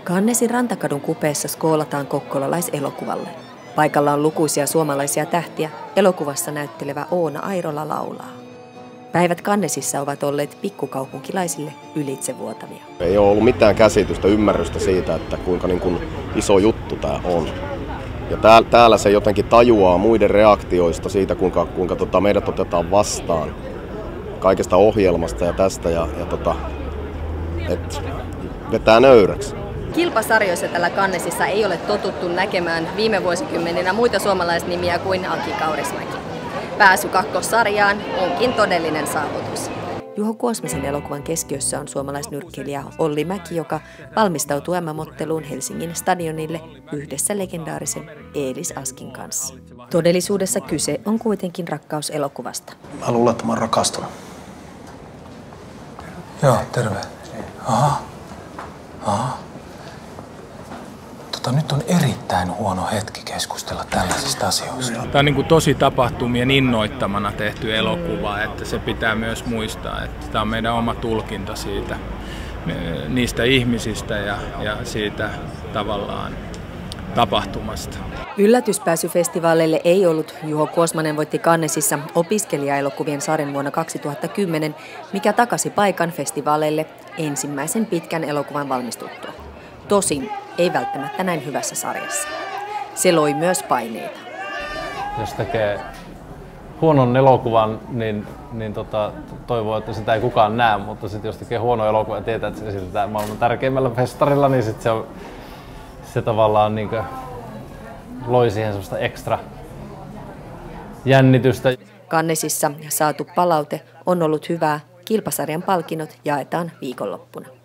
Cannesin Rantakadun kupeessa skoolataan kokkolalaiselokuvalle. Paikalla on lukuisia suomalaisia tähtiä, elokuvassa näyttelevä Oona Airola laulaa. Päivät Cannesissa ovat olleet pikkukaupunkilaisille ylitsevuotavia. Ei ole ollut mitään käsitystä, ymmärrystä siitä, että kuinka iso juttu tämä on. Ja täällä se jotenkin tajuaa muiden reaktioista siitä, kuinka meidät otetaan vastaan kaikesta ohjelmasta ja tästä et vetää nöyräksi. Kilpasarjoissa tällä Cannesissa ei ole totuttu näkemään viime vuosikymmeninä muita suomalaisnimiä kuin Aki Kaurismäki. Pääsy kakkossarjaan onkin todellinen saavutus. Juho Kuosmisen elokuvan keskiössä on suomalaisnyrkkeilijä Olli Mäki, joka valmistautuu MM-otteluun Helsingin stadionille yhdessä legendaarisen Eelis Askin kanssa. Todellisuudessa kyse on kuitenkin rakkauselokuvasta. Mä luulen, että mä oon rakastunut. Joo, terve. Aha. Nyt on erittäin huono hetki keskustella tällaisista asioista. Tämä on tosi tapahtumien innoittamana tehty elokuva, että se pitää myös muistaa, että tämä on meidän oma tulkinta siitä, niistä ihmisistä ja siitä tavallaan tapahtumasta. Yllätyspääsy festivaaleille ei ollut. Juho Kuosmanen voitti Cannesissa opiskelijaelokuvien sarjan vuonna 2010, mikä takasi paikan festivaaleille ensimmäisen pitkän elokuvan valmistuttua. Tosin ei välttämättä näin hyvässä sarjassa. Se loi myös paineita. Jos tekee huonon elokuvan, niin toivoo, että sitä ei kukaan näe, mutta sitten jos tekee huono elokuva ja tietää, että se esitetään maailman tärkeimmällä festarilla, niin sitten se tavallaan loi siihen semmoista ekstra jännitystä. Cannesissa saatu palaute on ollut hyvää. Kilpasarjan palkinnot jaetaan viikonloppuna.